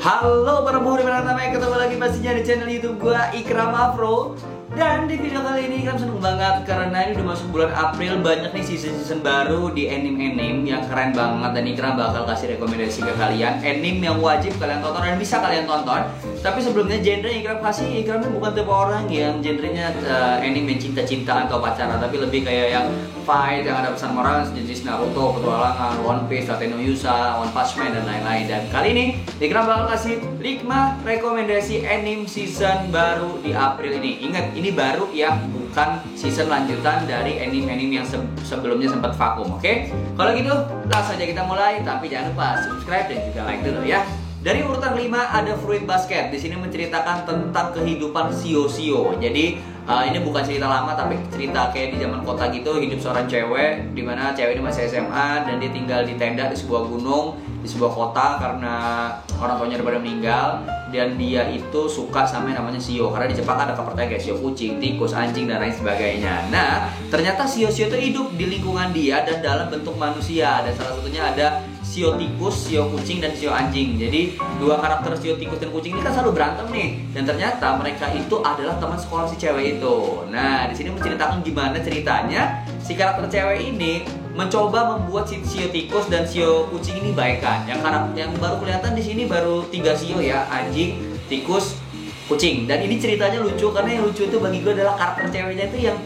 Halo para penghuni pertama, ketemu lagi pastinya di channel YouTube gua Ikram Afro. Dan di video kali ini Ikram seneng banget karena ini udah masuk bulan April, banyak nih season baru di anime yang keren banget. Dan Ikram bakal kasih rekomendasi ke kalian anime yang wajib kalian tonton dan bisa kalian tonton. Tapi sebelumnya genre yang Ikram kasih, Ikram bukan tipe orang yang genrenya anime cinta-cintaan atau pacaran, tapi lebih kayak yang fight, yang ada pesan moral sejenis Naruto, petualangan, One Piece, Tate no Yusa, One Punch Man, dan lain-lain. Dan kali ini Ikram bakal kasih 5 rekomendasi anime season baru di April ini. Ingat, ini baru ya, bukan season lanjutan dari anime yang sebelumnya sempat vakum, oke? Kalau gitu, langsung aja kita mulai. Tapi jangan lupa subscribe dan juga like dulu ya. Dari urutan 5 ada Fruit Basket. Di sini menceritakan tentang kehidupan Shio. Jadi ini bukan cerita lama tapi cerita kayak di zaman kota gitu, hidup seorang cewek di mana cewek ini masih SMA dan dia tinggal di tenda di sebuah gunung, di sebuah kota karena orang tuanya udah pada meninggal. Dan dia itu suka sama yang namanya Shio, karena di Jepang ada kepercayaan kayak Shio kucing, tikus, anjing, dan lain sebagainya. Nah, ternyata Shio itu hidup di lingkungan dia dan dalam bentuk manusia. Dan salah satunya ada Shio tikus, Shio kucing, dan Shio anjing. Jadi dua karakter Shio tikus dan kucing ini kan selalu berantem nih. Dan ternyata mereka itu adalah teman sekolah si cewek itu. Nah, di sini menceritakan gimana ceritanya si karakter cewek ini mencoba membuat si Shio tikus dan Shio kucing ini baikan. Yang baru kelihatan di sini baru 3 Shio ya, anjing, tikus, kucing. Dan ini ceritanya lucu karena yang lucu itu bagi gue adalah karakter ceweknya itu yang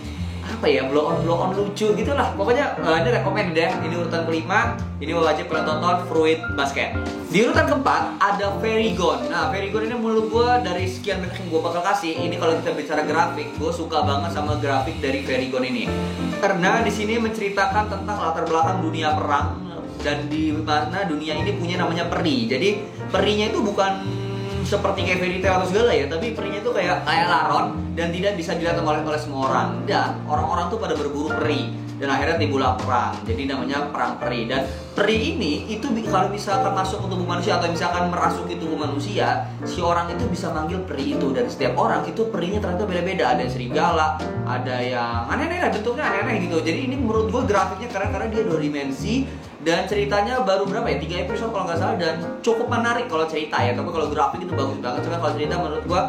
apa ya, blow on lucu gitulah. Pokoknya ini rekomend deh. Ini urutan kelima, ini wajib kalian tonton Fruit Basket. Di urutan keempat ada Fairy Gone. Nah, Fairy Gone ini menurut gue dari sekian banyak yang gue bakal kasih, ini kalau kita bicara grafik, gue suka banget sama grafik dari Fairy Gone ini. Karena di sini menceritakan tentang latar belakang dunia perang dan di mana dunia ini punya namanya peri. Jadi perinya itu bukan seperti kayak fairy tale atau segala ya, tapi perinya itu kayak laron dan tidak bisa dilihat oleh semua orang. Dan orang-orang tuh pada berburu peri dan akhirnya timbullah perang. Jadi namanya perang peri. Dan peri ini itu kalau misalkan masuk ke tubuh manusia atau misalkan merasuki tubuh manusia, si orang itu bisa manggil peri itu. Dan setiap orang itu perinya ternyata beda-beda. Ada yang serigala, ada yang aneh-aneh lah, bentuknya aneh-aneh gitu. Jadi ini menurut gue grafiknya keren karena dia 2 dimensi. Dan ceritanya baru berapa ya? 3 episode kalau nggak salah, dan cukup menarik kalau cerita ya. Tapi kalau grafik itu bagus banget. Cuma kalau cerita menurut gua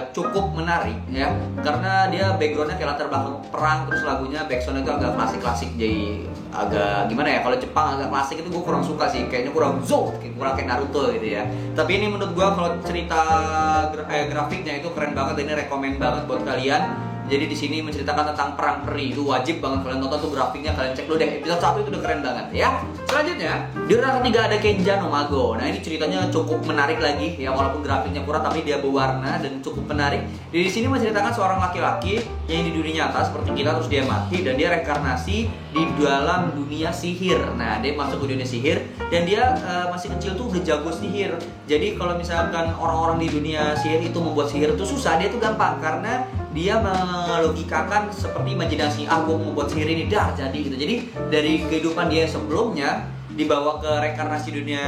cukup menarik ya. Karena dia backgroundnya kayak latar belakang perang, terus lagunya backsoundnya itu agak klasik-klasik. Jadi agak gimana ya? Kalau Jepang agak klasik itu gua kurang suka sih. Kayaknya kurang kurang kayak Naruto gitu ya. Tapi ini menurut gua kalau cerita grafiknya itu keren banget. Ini rekomend banget buat kalian. Jadi di sini menceritakan tentang perang peri, itu wajib banget kalian tonton tuh grafiknya, kalian cek dulu deh. Episode 1 itu udah keren banget ya. Selanjutnya di urutan ketiga ada Kenja no Mago. Nah, ini ceritanya cukup menarik lagi ya, walaupun grafiknya kurang tapi dia berwarna dan cukup menarik. Di sini menceritakan seorang laki-laki yang di dunia nyata seperti kita, terus dia mati dan dia reinkarnasi di dalam dunia sihir. Nah, dia masuk ke dunia sihir dan dia masih kecil tuh udah jago sihir. Jadi kalau misalkan orang-orang di dunia sihir itu membuat sihir itu susah, dia tuh gampang karena dia melogikakan seperti imajinasi, gue mau buat sihir ini dah jadi gitu. Jadi dari kehidupan dia sebelumnya dibawa ke reinkarnasi dunia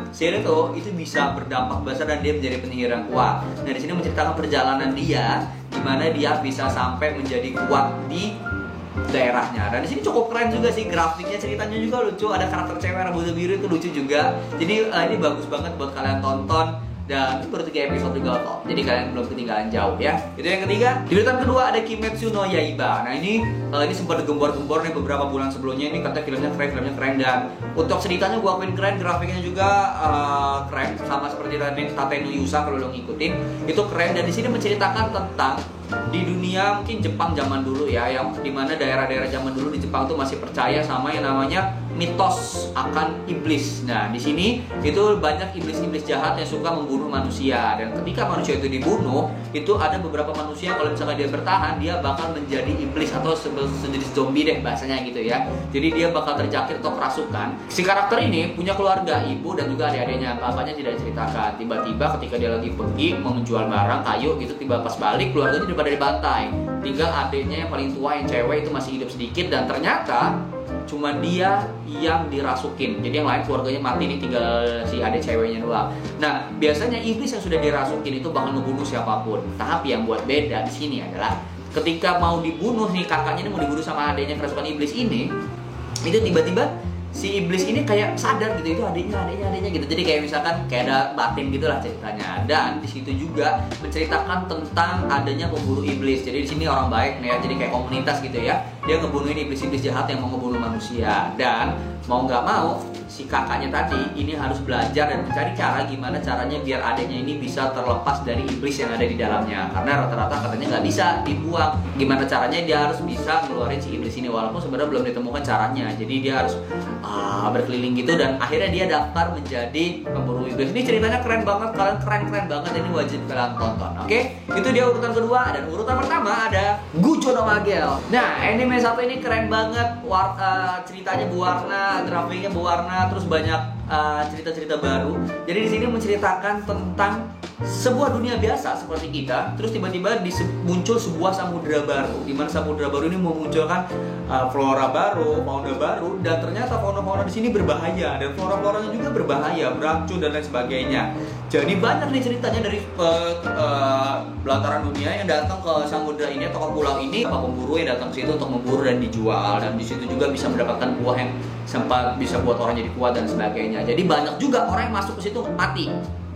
sihir itu bisa berdampak besar dan dia menjadi penyihir yang kuat. Nah, di sini menceritakan perjalanan dia gimana dia bisa sampai menjadi kuat di daerahnya. Dan di sini cukup keren juga sih grafiknya, ceritanya juga lucu. Ada karakter cewek rambut biru itu lucu juga. Jadi ini bagus banget buat kalian tonton. Dan itu baru 3 episode juga kok, jadi kalian belum ketinggalan jauh ya. Itu yang ketiga. Di urutan kedua ada Kimetsu no Yaiba. Nah, ini sempat digembor-gembor nih beberapa bulan sebelumnya. Ini katanya filmnya keren dan untuk ceritanya gua akuin keren, grafiknya juga keren, sama seperti Tate no Yusa kalau lo ngikutin itu keren. Dan di sini menceritakan tentang di dunia mungkin Jepang zaman dulu ya, yang dimana daerah-daerah zaman dulu di Jepang tuh masih percaya sama yang namanya mitos akan iblis. Nah, di sini itu banyak iblis-iblis jahat yang suka membunuh manusia, dan ketika manusia itu dibunuh, itu ada beberapa manusia kalau misalkan dia bertahan, dia bakal menjadi iblis atau sejenis zombie deh bahasanya gitu ya. Jadi dia bakal terjangkit atau kerasukan. Si karakter ini punya keluarga, ibu dan juga adik-adiknya. Bapaknya tidak diceritakan. Tiba-tiba ketika dia lagi pergi mau menjual barang kayu gitu, tiba pas balik keluarganya udah pada dibantai. Tinggal adiknya yang paling tua yang cewek itu masih hidup sedikit, dan ternyata cuma dia yang dirasukin. Jadi yang lain keluarganya mati nih, tinggal si adik ceweknya doang. Nah, biasanya iblis yang sudah dirasukin itu bakal ngebunuh siapapun. Tapi yang buat beda di sini adalah ketika mau dibunuh nih, kakaknya ini mau dibunuh sama adiknya kerasukan iblis ini, itu tiba-tiba si iblis ini kayak sadar gitu, itu adiknya gitu. Jadi kayak misalkan kayak ada batin gitulah ceritanya. Dan di situ juga menceritakan tentang adanya pemburu iblis. Jadi di sini orang baik nih ya, jadi kayak komunitas gitu ya. Dia ngebunuhin iblis-iblis jahat yang mau ngebunuh manusia. Dan mau nggak mau si kakaknya tadi ini harus belajar dan mencari cara gimana caranya biar adiknya ini bisa terlepas dari iblis yang ada di dalamnya. Karena rata-rata katanya nggak bisa dibuang. Gimana caranya dia harus bisa ngeluarin si iblis ini, walaupun sebenarnya belum ditemukan caranya. Jadi dia harus berkeliling gitu dan akhirnya dia daftar menjadi pemburu iblis. Ini ceritanya keren banget, kalian keren banget, ini wajib kalian tonton. Oke, itu dia urutan kedua. Dan urutan pertama ada Gojo no Magel. Nah, anime satu ini keren banget. Ceritanya berwarna, grafiknya berwarna, terus banyak cerita-cerita baru. Jadi di sini menceritakan tentang sebuah dunia biasa seperti kita, terus tiba-tiba muncul sebuah samudera baru, di mana samudera baru ini memunculkan flora baru, fauna baru, dan ternyata fauna-fauna di sini berbahaya dan flora-floranya juga berbahaya, beracun dan lain sebagainya. Jadi banyak nih ceritanya dari belataran dunia yang datang ke samudera ini atau ke pulau ini, apa pemburu yang datang ke situ untuk memburu dan dijual, dan di situ juga bisa mendapatkan buah yang sempat bisa buat orang jadi kuat dan sebagainya. Jadi banyak juga orang yang masuk ke situ mati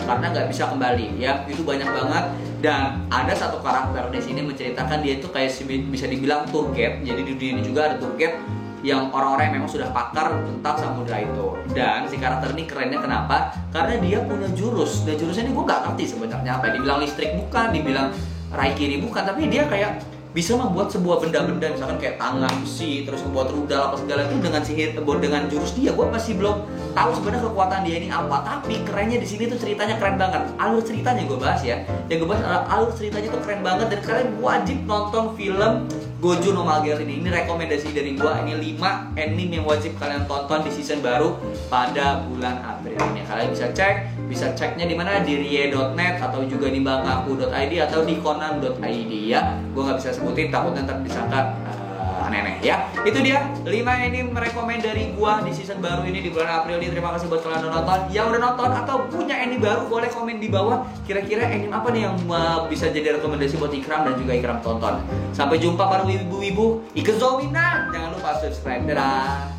karena nggak bisa kembali ya, itu banyak banget. Dan ada satu karakter di sini menceritakan dia itu kayak bisa dibilang tour guide. Jadi di dunia ini juga ada tour guide yang orang-orang yang memang sudah pakar tentang samudera itu. Dan si karakter ini kerennya kenapa? Karena dia punya jurus, dan jurusnya ini gue nggak ngerti sebenarnya apa. Dibilang listrik bukan, dibilang raikiri bukan, tapi dia kayak bisa membuat sebuah benda-benda, misalkan kayak tangan besi, terus membuat rudal apa segala itu dengan sihir, dengan jurus dia. Gue masih belum tahu sebenarnya kekuatan dia ini apa, tapi kerennya di sini tuh ceritanya keren banget. Alur ceritanya gue bahas ya. Yang gue bahas adalah alur ceritanya tuh keren banget, dan kalian wajib nonton film Gojo no Magel ini. Ini rekomendasi dari gue. Ini 5 anime yang wajib kalian tonton di season baru pada bulan April ini. Kalian bisa ceknya di mana, di rie.net atau juga di bangaku.id atau di conan.id ya. Gue nggak bisa sebutin, takutnya ntar disangka aneh-aneh ya. Itu dia 5 anime merekomend dari gua di season baru ini di bulan April ini. Terima kasih buat kalian udah nonton. Yang udah nonton atau punya anime baru boleh komen di bawah. Kira-kira anime apa nih yang bisa jadi rekomendasi buat Ikram dan juga Ikram tonton. Sampai jumpa para wibu-wibu. Ikezomina. Jangan lupa subscribe. Dadah.